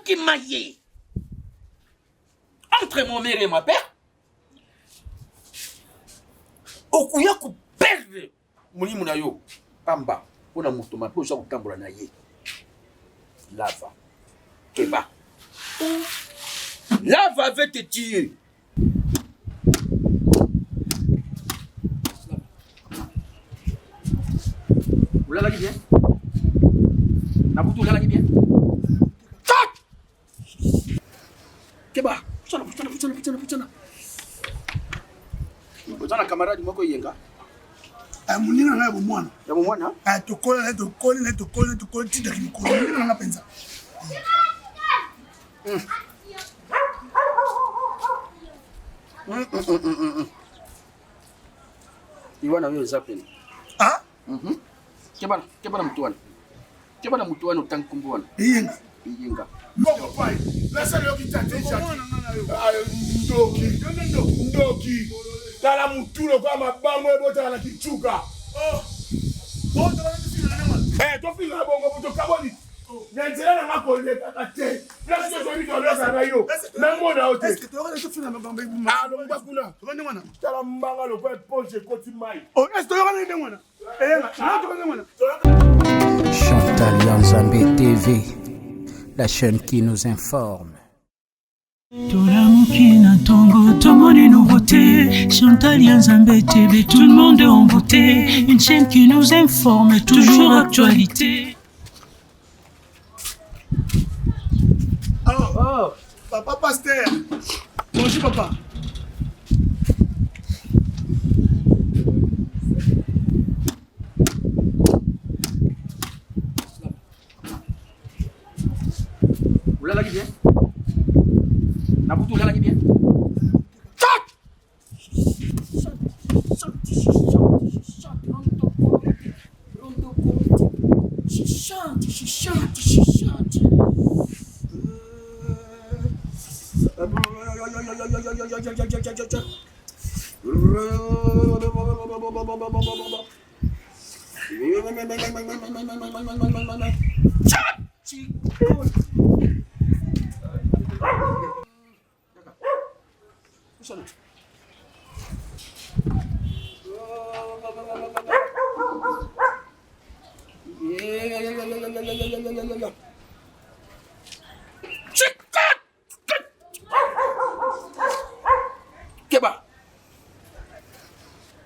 qui maillé entre mon mère et ma père. Okuya ku perdre mulimu na yo pamba pona mutu mapo za kutambola na ye. Lava Keba. Lava va te tuer. Oulala qui bien? Nabutu oulala qui bien? Keba, puchana. Ozana camarade moko yenga. Munina na bo mwana. Ya bo mwana? Tokola tida kimukolo. Munina na penza. Iwana wewe zapeni. Ah? Keba na mtuwana utankumbuana. Yenga. Mboko pai. Lasa leo kitateja. Ndoki. Tala mutulo kwa mabango ebota na kichuka. Oh. Bongo na kufika na mwana. Tofika bongo buto kaboni. Nenzela na ngakole kakate. Lasa zo bito lasa na yo. Na ngona hote. Est-ce que tu aurais tofika na bamba ibu? Ah, ndo mbakuna. Tobande mwana. Tala mbanga lo kwa ponche koti mai. Oh, est-ce que tu aurais mwana? Chantal Yanzambe TV, la chaîne qui nous informe. Tolamukina Tongo, Tomoni nouveauté, Chantal Yanzambe TV, tout le monde est en beauté, une chaîne qui nous informe, toujours actualité. Oh, papa pasteur. Bonjour papa. Oulala qui bien? Nabutu oulala qui bien? Chante.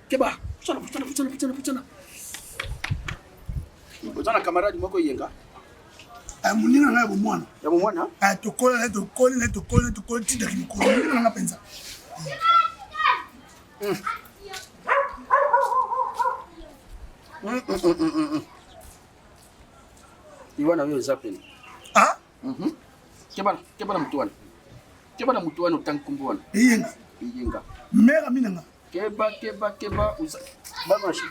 Keba, puchana. Ozana camarade moko yenga. Munina na bo mwana. Ya bo mwana? Tokola tida kimukolo. Munina na penza. Iwana wewe zapeni. Ah? Keba na mtuwana utankumbuana. Yenga. Mera minanga. Keba uza. Baba shi.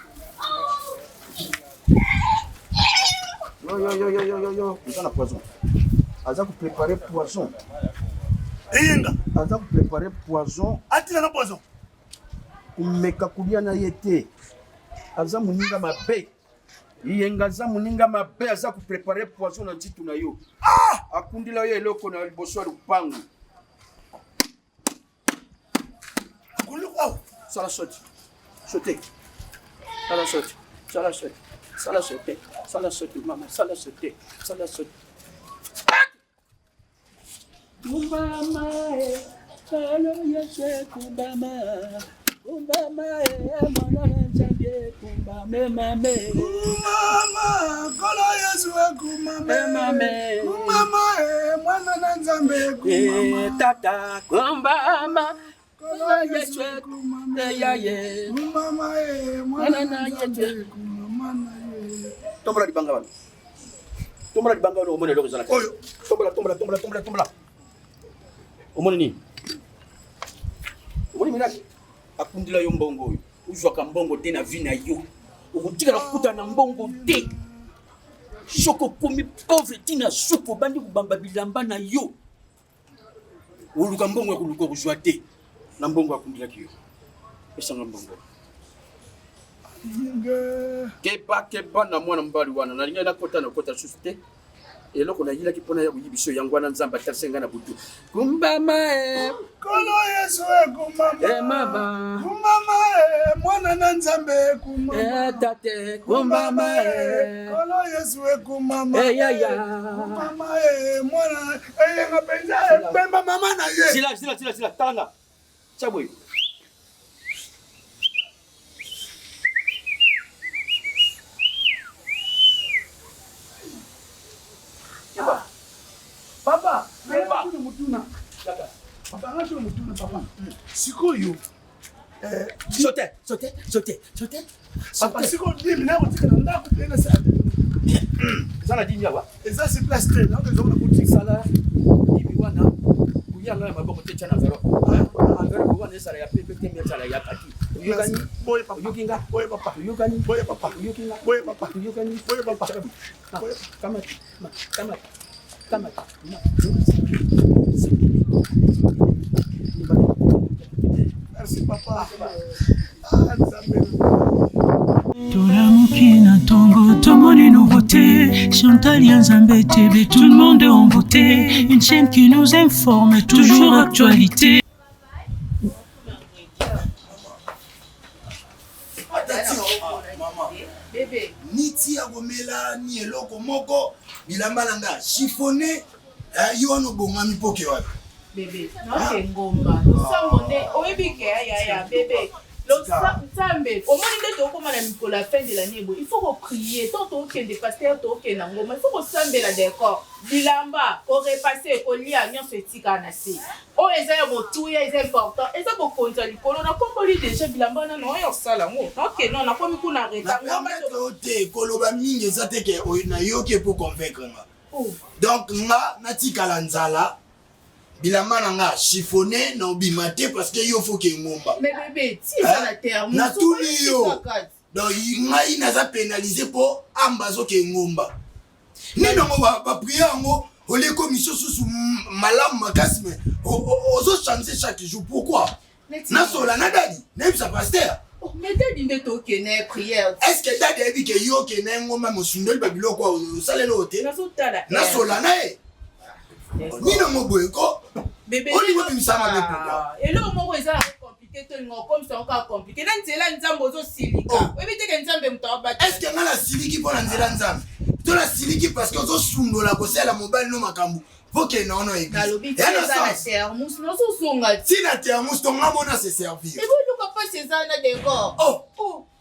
Yo. Ozana poison. Aza ku préparer poison. Yenga. Aza ku préparer poison. Atina na poison. Kumeka kulia na yete. Aza muninga mabe. Yenga aza muninga mabe aza ku préparer poison na ntitu na yo. Ah! Akundila yo eloko na liboso ya lupango. Akuluko. Sala sote. Sala sote, mama. Sala sote. Kumbama, sala yese kumbama. Kumbama, mwana nzambie kumbame mame. Kumbama, kola yesu kumbame mame. Kumbama, mwana nzambie kumbama. Tata kumbama. Kola yesu kumbame yaye. Kumbama, mwana nzambie kumbama. Tombola libanga wana. Omone loko zala. Oyo. Tombola. Omone nini? Omone miraki. Akundila yo mbongo oyo. Uzwaka mbongo te na vie na yo. Okutika na kuta na mbongo te. Soko komi pauvre tina suko bandi kubamba bilamba na yo. Oluka mbongo ekuluka kuzwa te. Na mbongo akundila kiyo. Esanga mbongo. Keba na mwana mbali wana. Nalinga na kota susu te. Et là, on a dit qu'il y a un biso yangwana nzamba tasenga na butu. Kumbama Kolo Yesu kumama. mama. Kumama mwana na nzambe kumama. Tate kumbama Kolo Yesu kumama. ya. Kumama mwana ngapenza bemba mama na ye. Sila tanga. Chaboy. Papa, mutuna. Papa, mutuna papa. Sikoyo. Sauter. Papa, sikoyo dimi na kutika nda kupenda sana. Zana dimi yawa. Eza c'est place très là que zona kutika Sala dimi wana. Kuyanga ya maboko te chana vero. Vero ko wana sala ya pepe te mia sala ya kati. Yukani boy papa. Yukinga. Boy papa. Yukani Boy papa. Yukinga. Boy papa. Yukani Boy papa. Kama. Merci papa. Nzambe. Tolamuki na tongo, tomoni nouveauté. Chantal Yanzambe TV, tout le monde est en beauté. Une chaîne qui nous informe, toujours actualité. Niti ya gomela ni eloko moko bilamba nanga chiffonné yo no bonga mipoke wapi bébé non ngomba samone oyebike ya bébé Nzambe omoni nde tokoma na mikolo ya fin de l'année bo il faut ko prier tant tokende pasteur tokenda ngoma il faut ko sambela décor bilamba ko repasser ko lia nyonso etika na se o eza ya motuya eza important eza ko konza likolo na komboli déjà bilamba na no yo sala ngo ok non na komi kuna reta ngoma te koloba mingi eza te ke na yo ke pour convaincre nga donc nga natikala nzala bilamba nanga chiffonné na obima te parce que yo faut ke ngomba mais bébé ti eza na terre na tuli yo donc ngai naza pénalisé po ambazo ke ngomba ninongo ba prier ngo oleko misosusu malamu makasi mais ozo changer chaque jour pourquoi na sola na dadi na bisa pasteur mais dadi nde tokene prière est-ce que dadi ebi ke yo ke na ngomba mosundoli babiloko osalelo te na sola na e ninongo boyeko bébé eloko moko eza compliqué to lingo comme ça encore compliqué na nzela nzambe ozosilika oyebi teke nzambe moto abata est-ce que nga nasiliki mpo na nzela nzambe to nasiliki parce que ozosundola kosala mobali no makambo pokenda ono nalobi ti eza na termus nozozonga ti na termus tonga mona se servir eboluka mpasi eza na décor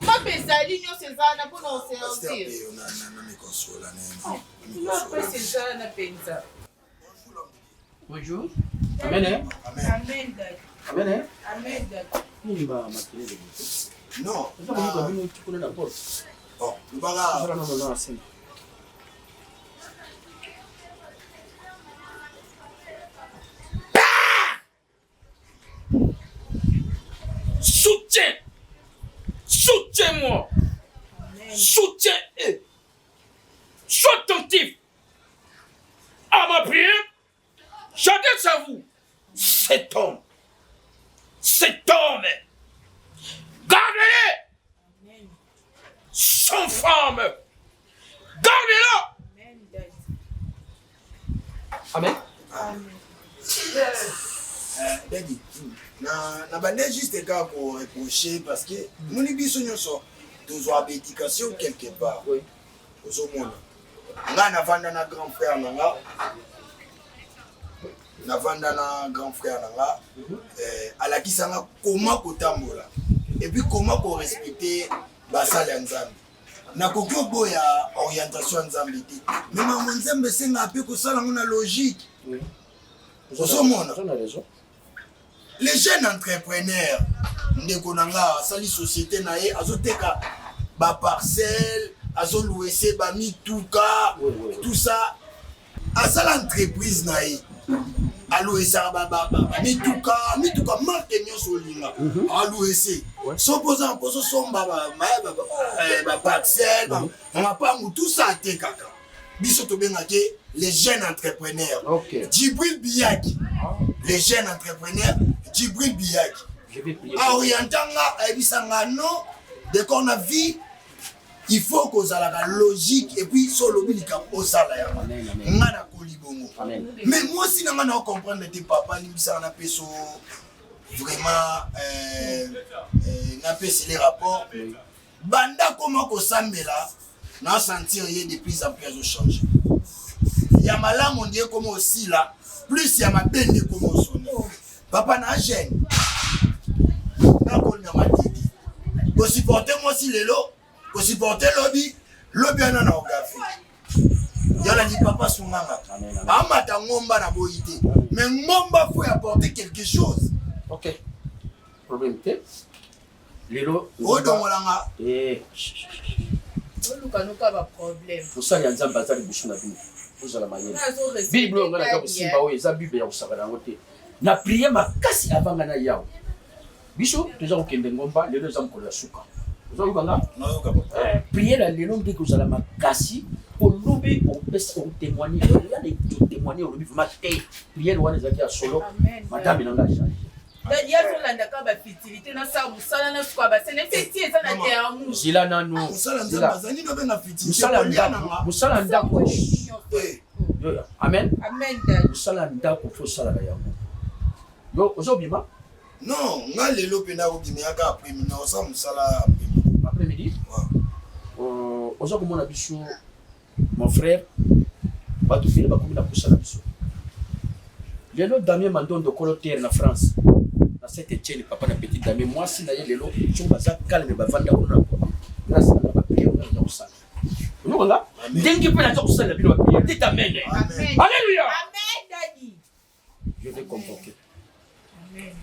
mape ezali nyonso eza na mpona oservir mpasi eza na mpenza. Bonjour. Amen. Amen. Amen. Amen. Nimba makelele. Non. Sasa kwa nini tukuna na boss? Lubaga. Non, c'est. Soutiens-moi. Soutiens et sois attentif à ma prière. J'adresse à vous cet homme, gardez-le, sans femme, gardez-le. Amen. Daddy, na bande juste ka ko reprocher parce que moni biso nyonso tozwa éducation quelque part. Oui. Ozomona. Nga navanda na grand frère nanga. Navanda na grand frère nanga. Alakisanga comment kotambola. Et puis comment ko respecter basala nzambe. Na kokyo boya orientation nzambe te. Mais maman nzambe senga pe ko sala ngona logique. Oui. Ozomona. Les jeunes entrepreneurs ndeko nanga sali société na ye azoteka ba parcelle azolouer ba mituka tout ça asala entreprise na ye alouer ça ba mituka marque nyonso linga alouer so posa poso somba ba parcelle ba pangu tout ça tekaka biso to benga ke les jeunes entrepreneurs. Okay. Djibril Biyaki. Les jeunes entrepreneurs Djibril Biyaki. Je vais prier. Orientanga ebisanga non dès qu'on a vu il faut kozalaka logique et puis solo bilika osala ya ngana kolibongo mais moi si na ngana comprendre te papa limbisa na peso vraiment na pesi les rapports banda comment kosambela na sentir y de plus en plus changer ya malamu ndiye comme aussi là plus ya mabende comme osoni papa na gêne na kolina matidi ko supporter moi si lelo ko supporter lobby ana na ogafe yala ni papa sunganga amata ngomba na boyité mais ngomba faut apporter quelque chose. OK, problème te lelo odongolanga olukanuka ba problème osali ya nzambe azali busu na bino ozala mayele bible ngana ka kosimba oyo eza bible ya kosakana yango te na priye makasi avanga na yawe biso toza kokende ngomba lelo eza mokolo ya suka ozalukanga priye la lelo nde kozala makasi olobi opesa otémoigner ya de témoigner olobi vraiment te priere wana ezalaki ya solo madame nanga change yazolandaka bafitilité na sa mosala na suka basene feti eza na te ya mu zila nanu mosala ndako amen mosala ndako fo salaka yango yo ozobima non nga lelo pena obimiaka après midi osa mosala après midi oza komona biso mon frère bato fele bakomi na kosala biso lelo damien mandondo colotaire na France na Saint-Étienne papa na petit damien mwasi na ye lelo so baza calme bavanda kuna grâce na bapriere na kosala onokonga ndenge mpe naza kosala bino bapriere dit amen alléluia amen daddy je vais convoquer amen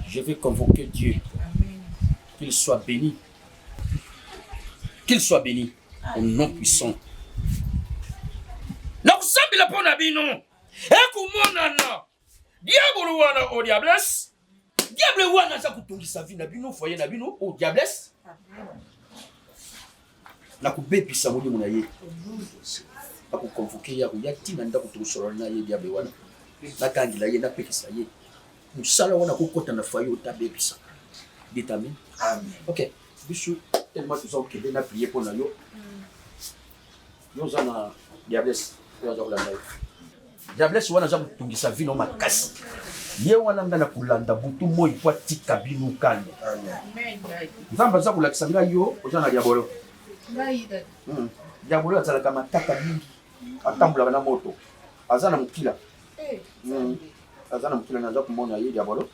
je vais convoquer Dieu amen qu'il soit béni au nom puissant na kusambila pona bino ekumonana diabolo wana o diables diable wana za kutungisa vie na bino foyer na bino o diables na kubebisa molimo na ye akukonvoke ya kuyatina nda kutusola na ye diable wana na kangila ye na pekisa ye musala wana kokota na foyer otabebisa dit amen OK bisu tellement tout ça OK na prier pour na yo yo zana diables diables wana za kutungisa vie no makasi ye wana ngana kulanda butu moi po tika binu kande amen nzamba za kulakisa nga yo ozana diabolo diabolo azala kama taka mingi atambula na moto azana mukila azana mukila naza kumona ye diabolo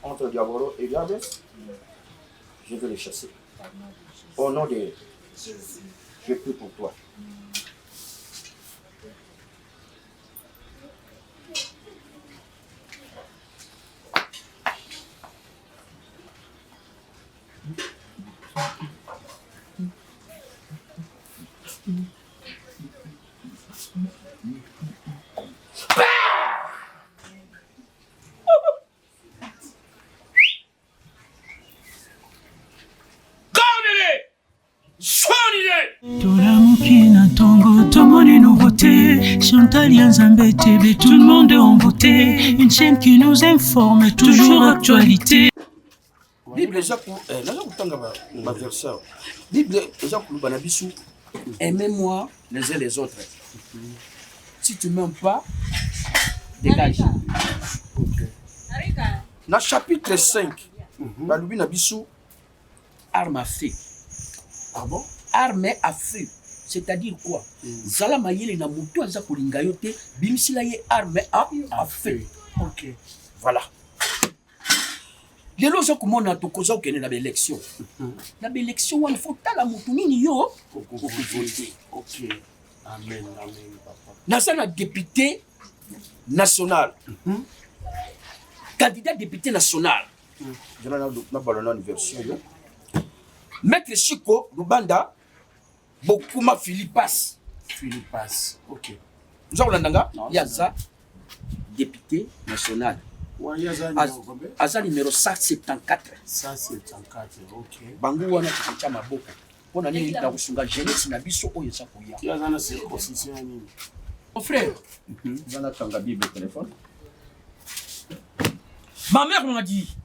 entre diabolo et diables je vais les chasser au nom de Jésus je prie pour toi. Tolamuki na tongo, tomoni nouveauté. Chantal Yanzambe TV, tout le monde est en beauté. Une chaîne qui nous informe, toujours actualité. Bible eza ku naza kutanga ba verset. Bible eza ku bana bisu aimez-moi les uns les autres. Si tu m'aimes pas, dégage. OK. Na chapitre 5, balubi na bisu arme à feu. Ah bon? Arme à feu. C'est-à-dire quoi? Zala mayele na mutu aza kolinga yo te, bimisila ye arme à feu. OK. Voilà. Lelo zo komona tokoza okene na élection. Na élection wana faut tala mutu nini yo voter. OK. Amen, amen papa. Nasa na député national. Candidat député national. Je na balona une version. Maître Chico Lubanda Bokuma Philippas. OK. Nous avons l'andanga Yaza député national. Aza numéro 174. 174, OK. Bangu wana tukicha maboko. Pona nini na kusunga jeunesse na biso oyo za kuya. Yaza na circoncision nini? Mon frère, zana tanga Bible téléphone. Ma mère m'a dit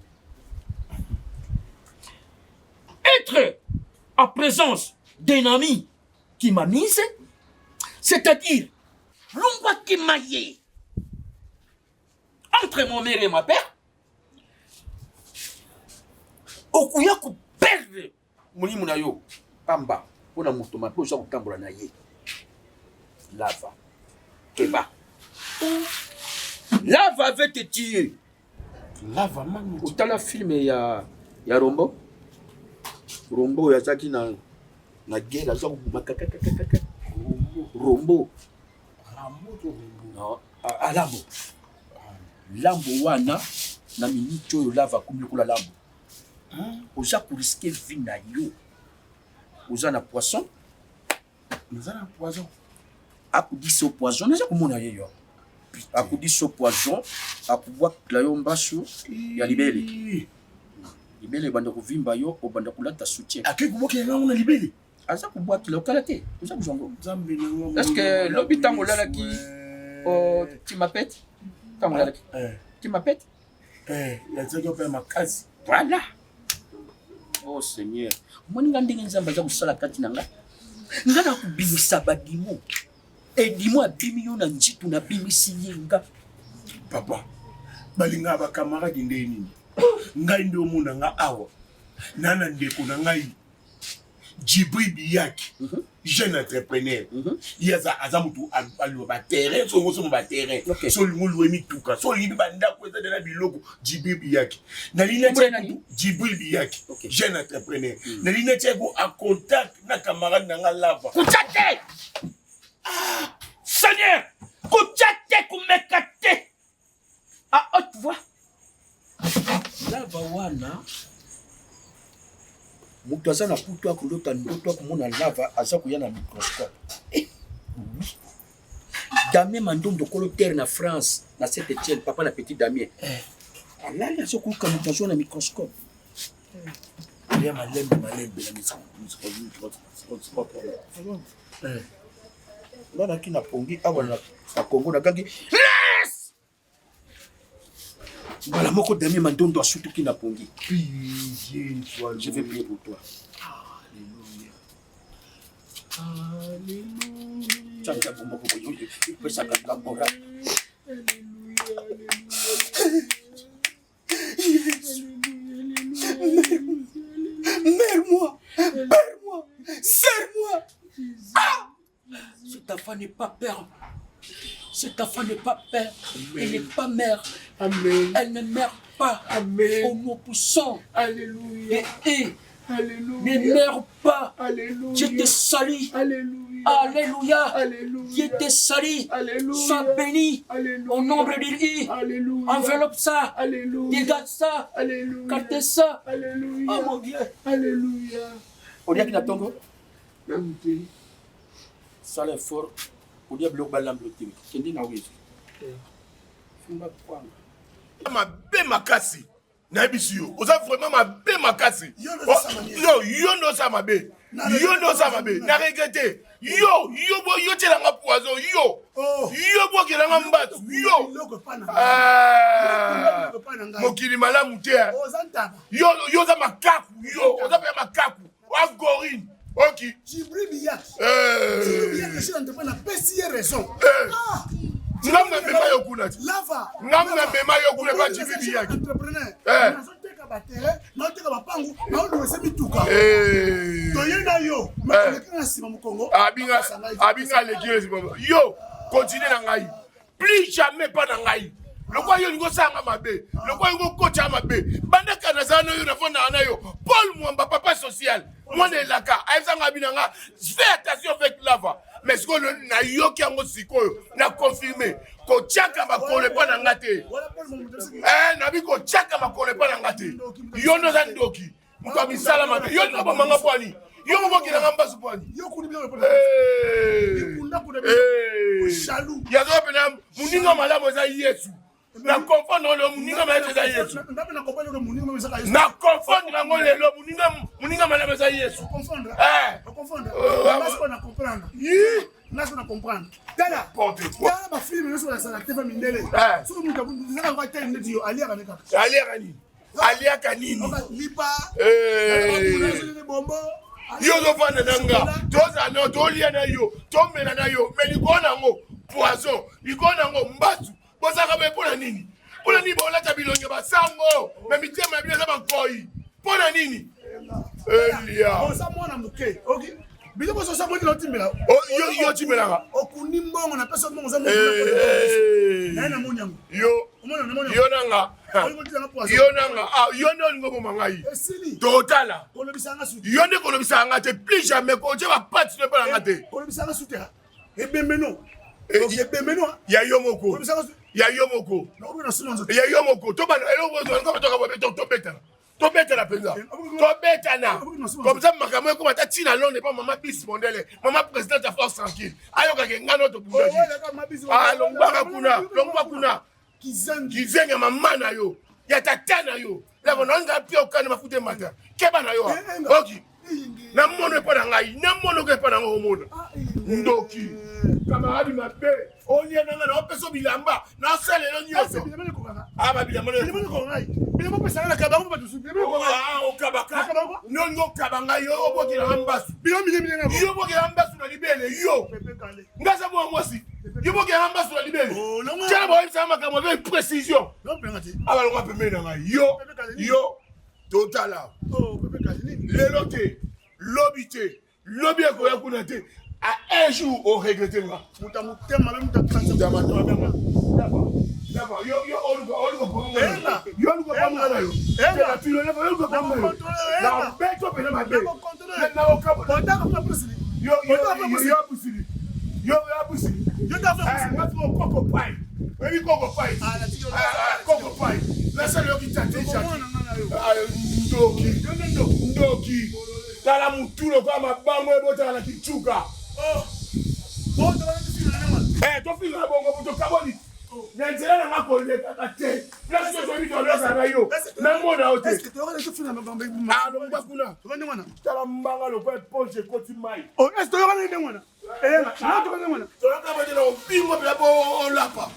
être en présence d'un ami qui m'a mise, c'est-à-dire l'ombre qui m'a yé entre mon mère et ma père, okuya ku perdre mulimu na yo pamba pona moto mape oza kotambola na ye lava keba lava avait te tuer Lava man. otala film ya Rombo oyo azalaki na guerre aza kobuma kakakakaka Rombo alambo lambo wana na minute oyo lava akomi lokola lambo oza koriske vie na yo oza na poisson akudisi o poison naza komona ye yo akudisi o poison akobwakela yo mbasu ya libele ebanda kovimba yo obanda kolata soutien Ake kubokela ngango na libele. aza kobwakela okala te oza kozwango est-ce que lobi ntango olalaki timapete ntango olalaki timapete yazaki opela makasi. voilà oh seigneur omoni nga ndenge nzambe aza kosala kati na ngai nga na kobimisa badimo edimo abimi yo na njitu nabimisi ye nga Papa, balinga bakamaradi nde nini? Ngai nde omona nga awa. Nana ndeko na ngai. Djibril Biyaki, jeune entrepreneur. Yaza azamutu alo ba terrain, so ngoso ba terrain. So lingo luwe mituka, so lingi banda ko eza na biloko Djibril Biyaki. Na lina tsheko Djibril Biyaki, jeune entrepreneur. Na lina tsheko a contact na camarade na nga lava. kuchate Seigneur kuchate kumekate à haute voix lava wana moto aza na putu akolota ndoto akomona lava aza koya na microscope Damien Mandondo kolo terre na France na Saint-Étienne papa na petit Damien alali aza koluka moto azwa na microscope Ya malembe na Là qui n'a pongi awa na Congo na gangi voilà moko Damien Mandondo surtout qui n'a pongi je vais prier pour toi alléluia alléluia changa bombo ko yo pesa ka bora mère-moi père-moi serre-moi ah cet enfant n'est pas père. Cet enfant n'est pas père. Elle n'est pas mère. Amen. Elle ne meurt pas. Amen. Au nom puissant. Alléluia. Et Alléluia. ne meurs pas. Alléluia. Je te salue. Alléluia. Alléluia. Alléluia. Je te salue. Alléluia. Sois béni. Alléluia. Au nombre de lui. Alléluia. Enveloppe ça. Alléluia. Dégage ça. Alléluia. Carte ça. Alléluia. Oh mon Dieu. Alléluia. On dit qu'il a tongo. Namute. Ça l'est fort. On dit qu'il a l'ambloté. Kendi na wezi. Fumba kwanga. Mabe makasi. Na bisu yo. Oza vraiment mabe makasi. Non, yo no sa mabe. Yo no sa mabe. Na regretter. Yo tela nga poison. Yo bo ke nga mbatu. Mokili malamu te. Yo za makaku. Oza pe makaku. Wa gorine. Ok. Djibril Biyaki. Djibril Biyaki, je ne peux pas pécier raison. Ngamna mema yo kuna. Lava. Ngamna mema yo kuna ba Djibril Biyaki. Entrepreneur. Nazoteka ba terrain, nazoteka ba pangu, naolwese mituka. Toyena yo. Makana sima mukongo. Abinga l'église. Yo, continue na ngai. Plus jamais pas na ngai. Le quoi yo ngo sanga mabe. Le quoi ngo kocha mabe. Bandaka na zana yo na fonda na yo. Paul Mwamba papa social. Moi de laka. Aizanga binanga. Fais attention avec lava. Mais ce que le na yo ki ngo sikoyo na confirmer ko chaka makole pa na ngate. Na bi ko chaka makole pa na ngate. Yo no zandoki. Muka misala mabe. Yo no ba manga pwani. Yo mo ki na ngamba supwani. Yo kuni bien le Chalou. Ya zo pena muninga malamu za Yesu. Na confondre le muninga malamu za Yesu. Na confondre ngo lelo muninga malamu za Yesu. Confondre. Confondre. Nasi na comprendre. Dala. Dala ba film no so la sala TV mindele. So mu tabu nzaka kwa tele ndi yo alia kaneka. Alia kanini? Alia kanini? Lipa. Eh. Bombo. yo ozofanda na nga tozana tolia na yo tomela na yo me likolo nango poison likolo nango mbatu bozaka be mpona nini bolata bilonge basango me mitema ya bino eza bankoi mpona nini elia oza mwana moke bino bososa moni lotimbela yo timelaka okundi mbongo na pesa mbongo za naye na moni yango yo nanga yo nde olingo boma ngai totala kolobisanga suti yo nde kolobisaka nga te plus jamais kotie bapati no mpona nga te kolobisanga suti ebembeno ebembeno ya yo moko ya yo moko tobana eloko tobetana mpenza tobetana komsa makambo ekoma ta ntina londres mpa mama bis mondele mama président ya force tranquille ayokake nga no tobundaki longwaka kuna kizenge mama na yo ya tata na yo lako naonga pia okane mafuta emata keba na yo oki na mono epa na ngai na mono ko epa na ngo omona ndoki kamaradi mabe olia nanga na opeso bilamba na salelo nyonso babilamba bilamba pesa na kabango batusu okabaka nongo okabanga yo obokela mbasu yo bokela mbasu na libele yo ngasa bo mwasi yo bokela mbasu na libele tala bo isa makambo avec précision abalonga pembe na ngai yo totala lelo te lobi te lobi ekoya kuna te à un jour on regrette nga ndoki tala mutulo kwa mabango ebotala na kichuka tofingana bongo tokaboni na nzela na nga kolekaka te place ozoli tolesa na yo namona o te longwa kuna tala mbanga lokwa eponge ekoti mai tolakabodela obingo pela bo olapa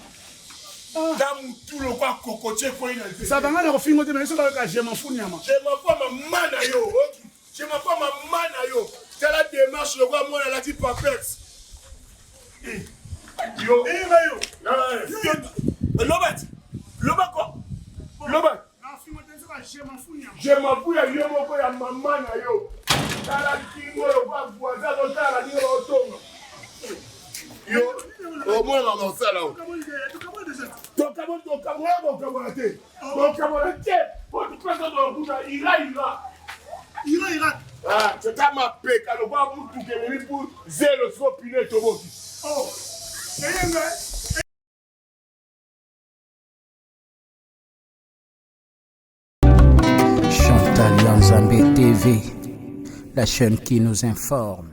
na mutulu kwa kokotie ekwei na te sabanga na kofingo te mesoka jemafu nyama jemafu mama na yo jemafu mama na yo tala démarche lokwa mwana lati papex yo Lobet jemafu ya yo moko ya mama na yo tala kingo lokwa voisin totala ni otonga yo omona na mosala o tokabona te potupesa dokuta ira tata mapeka lokwa mutuke memi pour zelo siko pine toboki Chantal Yanzambé TV, la chaîne qui nous informe.